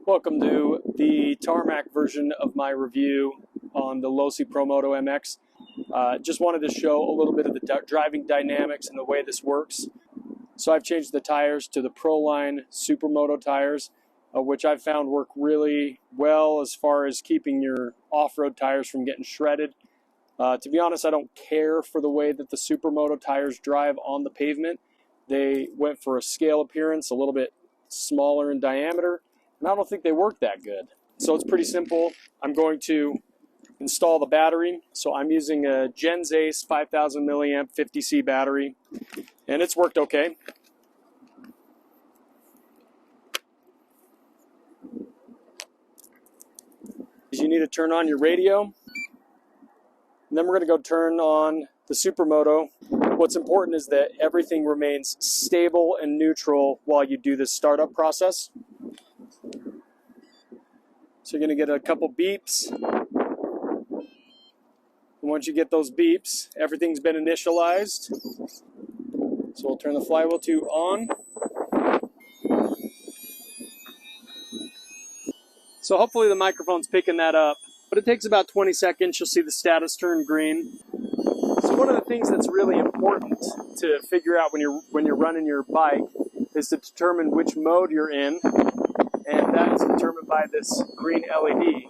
Welcome to the tarmac version of my review on the Losi Promoto MX. Just wanted to show a little bit of the driving dynamics and the way this works. So I've changed the tires to the Proline Supermoto tires, which I've found work really well as far as keeping your off-road tires from getting shredded. To be honest, I don't care for the way that the Supermoto tires drive on the pavement. They went for a scale appearance, a little bit smaller in diameter, and I don't think they work that good. So it's pretty simple. I'm going to install the battery. So I'm using a Gens Ace 5000 milliamp 50C battery, and it's worked okay. You need to turn on your radio, and then we're going to go turn on the Supermoto. What's important is that everything remains stable and neutral while you do this startup process. So you're going to get a couple beeps. And once you get those beeps, everything's been initialized. So we'll turn the flywheel to on. So hopefully the microphone's picking that up, but it takes about 20 seconds. You'll see the status turn green. So one of the things that's really important to figure out when you're running your bike is to determine which mode you're in. And that is determined by this green LED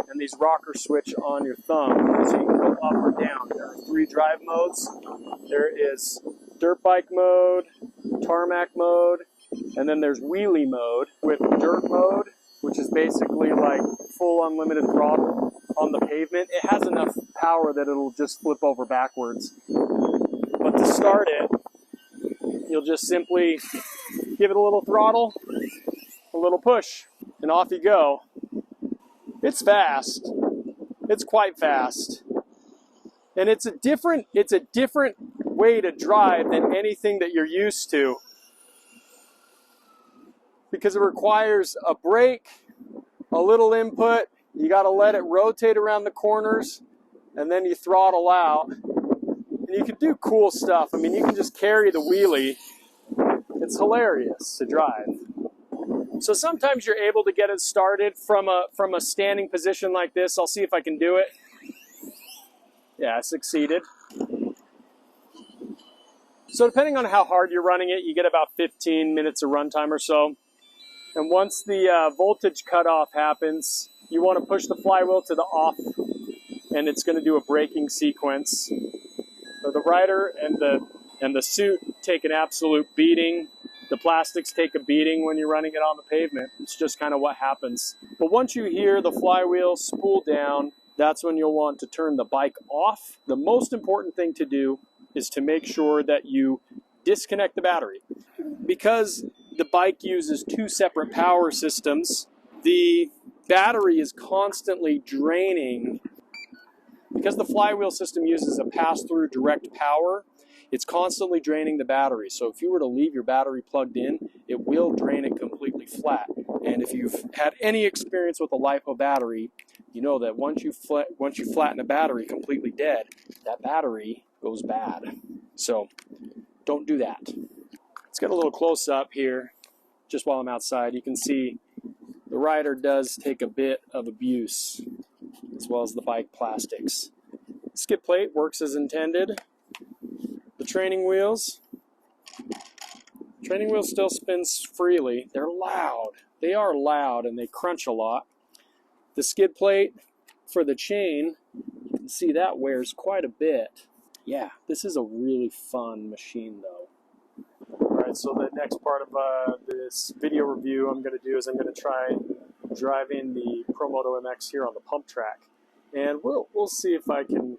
and these rocker switch on your thumb. So you can go up or down. There are 3 drive modes. There is dirt bike mode, tarmac mode, and then there's wheelie mode with dirt mode, which is basically like full unlimited throttle on the pavement. It has enough power that it'll just flip over backwards. But to start it, you'll just simply give it a little throttle, a little push, and off you go. It's fast. It's quite fast. And it's a different way to drive than anything that you're used to, because it requires a brake, a little input, you got to let it rotate around the corners, and then you throttle out. And you can do cool stuff. I mean, you can just carry the wheelie. It's hilarious to drive. So sometimes you're able to get it started from a standing position like this. I'll see if I can do it. Yeah, I succeeded. So depending on how hard you're running it, you get about 15 minutes of runtime or so. And once the voltage cutoff happens, you want to push the flywheel to the off, and it's going to do a braking sequence. So the rider and the suit take an absolute beating. The plastics take a beating when you're running it on the pavement. It's just kind of what happens. But once you hear the flywheel spool down, that's when you'll want to turn the bike off. The most important thing to do is to make sure that you disconnect the battery. Because the bike uses 2 separate power systems, the battery is constantly draining. Because the flywheel system uses a pass-through direct power, it's constantly draining the battery. So if you were to leave your battery plugged in, it will drain it completely flat. And if you've had any experience with a LiPo battery, you know that once you flatten a battery completely dead, that battery goes bad. So don't do that. Let's get a little close up here. Just while I'm outside, you can see the rider does take a bit of abuse, as well as the bike plastics. Skid plate works as intended. The training wheels still spins freely. They're loud. They are loud and they crunch a lot. The skid plate for the chain, you can see that wears quite a bit. Yeah, this is a really fun machine though. Alright, so the next part of this video review I'm going to do is I'm going to try driving the Promoto MX here on the pump track. And we'll see if I can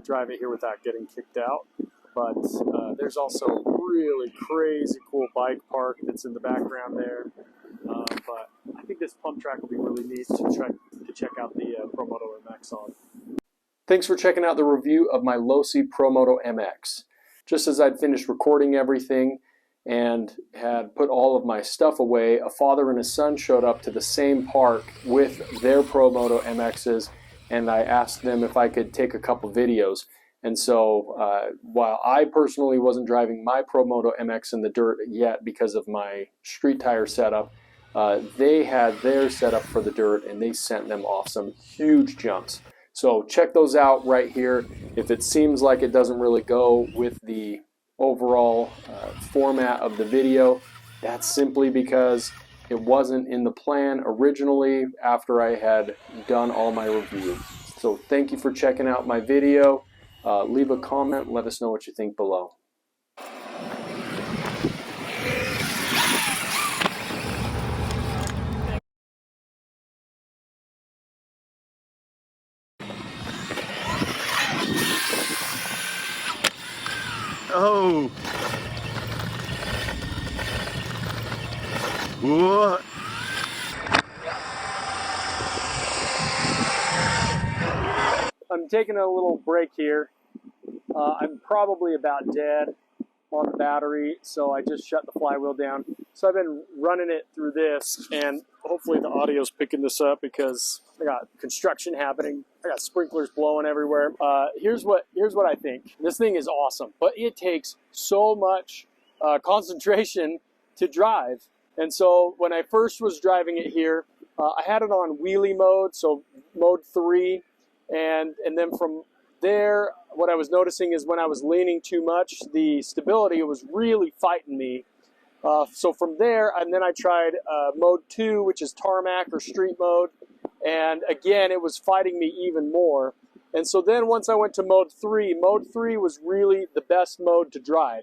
drive it here without getting kicked out. But there's also a really crazy cool bike park that's in the background there. But I think this pump track will be really neat to check out the Promoto MX on. Thanks for checking out the review of my Losi Promoto MX. Just as I'd finished recording everything and had put all of my stuff away, a father and his son showed up to the same park with their Promoto MXs, and I asked them if I could take a couple videos. And so while I personally wasn't driving my Promoto MX in the dirt yet because of my street tire setup, they had theirs set up for the dirt, and they sent them off some huge jumps. So check those out right here. If it seems like it doesn't really go with the overall format of the video, that's simply because it wasn't in the plan originally after I had done all my review. So thank you for checking out my video. Leave a comment and let us know what you think below. Oh! What? I'm taking a little break here. I'm probably about dead on the battery, so I just shut the flywheel down. So I've been running it through this, and hopefully the audio's picking this up because I got construction happening. I got sprinklers blowing everywhere. Here's what I think. This thing is awesome, but it takes so much concentration to drive. And so when I first was driving it here, I had it on wheelie mode, so mode 3, and then from there, what I was noticing is when I was leaning too much, the stability was really fighting me. So from there, and then I tried mode 2, which is tarmac or street mode, and again, it was fighting me even more. And so then once I went to mode 3 was really the best mode to drive.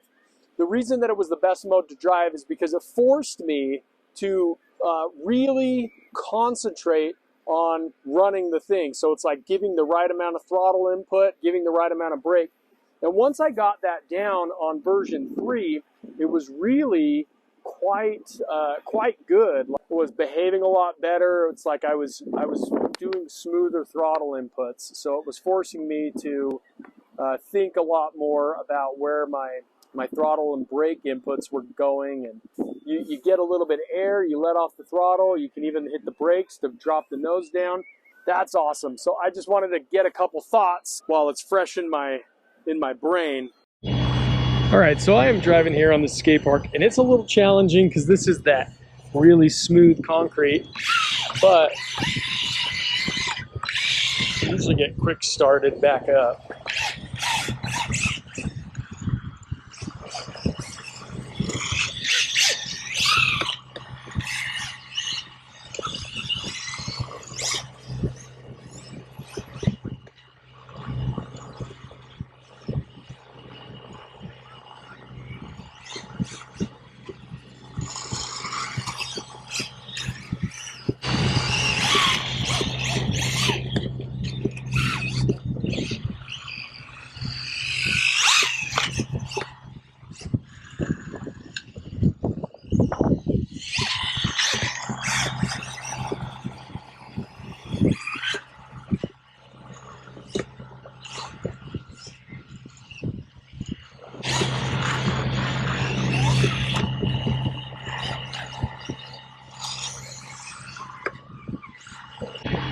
The reason that it was the best mode to drive is because it forced me to really concentrate on running the thing. So it's like giving the right amount of throttle input, giving the right amount of brake. And once I got that down on version 3, it was really quite good. It was behaving a lot better. It's like I was doing smoother throttle inputs. So it was forcing me to think a lot more about where my throttle and brake inputs were going, and you get a little bit of air, you let off the throttle, you can even hit the brakes to drop the nose down. That's awesome. So I just wanted to get a couple thoughts while it's fresh in my brain. All right, so I am driving here on the skate park, and it's a little challenging because this is that really smooth concrete, but I usually get quick started back up.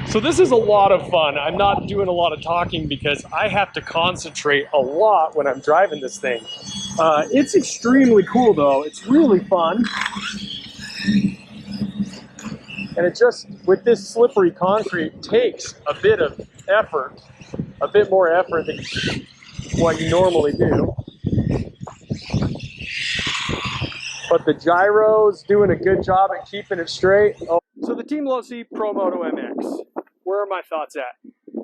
So this is a lot of fun. I'm not doing a lot of talking because I have to concentrate a lot when I'm driving this thing. It's extremely cool though. It's really fun. And it just, with this slippery concrete, takes a bit of effort, a bit more effort than what you normally do. But the gyro's doing a good job at keeping it straight. Oh. So the Team Losi Promoto MX, where are my thoughts at?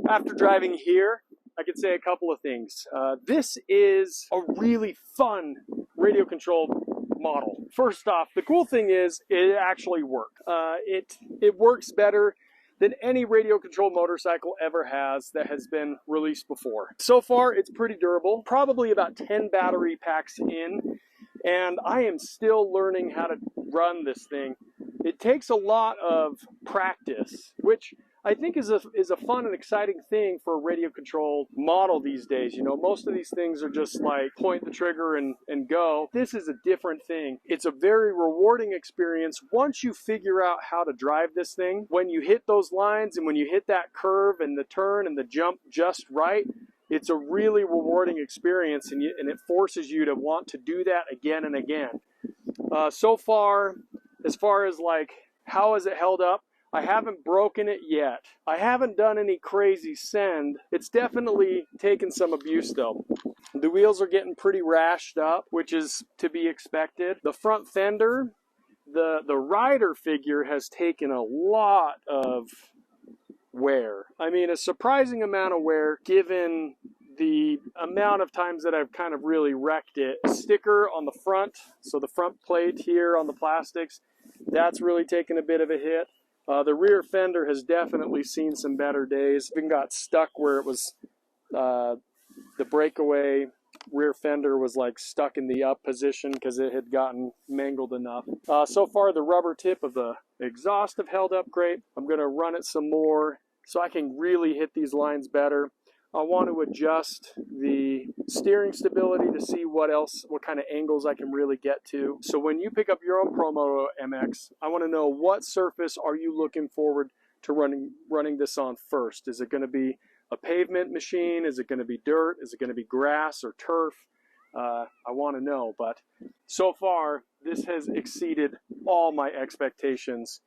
After driving here, I could say a couple of things. This is a really fun radio controlled model. First off, the cool thing is it actually works. It works better than any radio controlled motorcycle ever has that has been released before. So far, it's pretty durable, probably about 10 battery packs in, and I am still learning how to run this thing. It takes a lot of practice, which I think is a fun and exciting thing for a radio controlled model these days. You know, most of these things are just like point the trigger and go. This is a different thing. It's a very rewarding experience once you figure out how to drive this thing. When you hit those lines and when you hit that curve and the turn and the jump just right, it's a really rewarding experience, and it forces you to want to do that again and again. So far, as far as like How has it held up? I haven't broken it yet. I haven't done any crazy send. It's definitely taken some abuse though. The wheels are getting pretty rashed up, which is to be expected. The front fender, the rider figure has taken a lot of wear. I mean, a surprising amount of wear given the amount of times that I've kind of really wrecked it. Sticker on the front, so the front plate here on the plastics, that's really taken a bit of a hit. The rear fender has definitely seen some better days. Even got stuck where it was, the breakaway rear fender was like stuck in the up position because it had gotten mangled enough. So far the rubber tip of the exhaust have held up great. I'm going to run it some more so I can really hit these lines better. I want to adjust the steering stability to see what kind of angles I can really get to. So when you pick up your own Promoto MX, I want to know what surface are you looking forward to running this on first. Is it going to be a pavement machine? Is it going to be dirt? Is it going to be grass or turf? I want to know, but so far this has exceeded all my expectations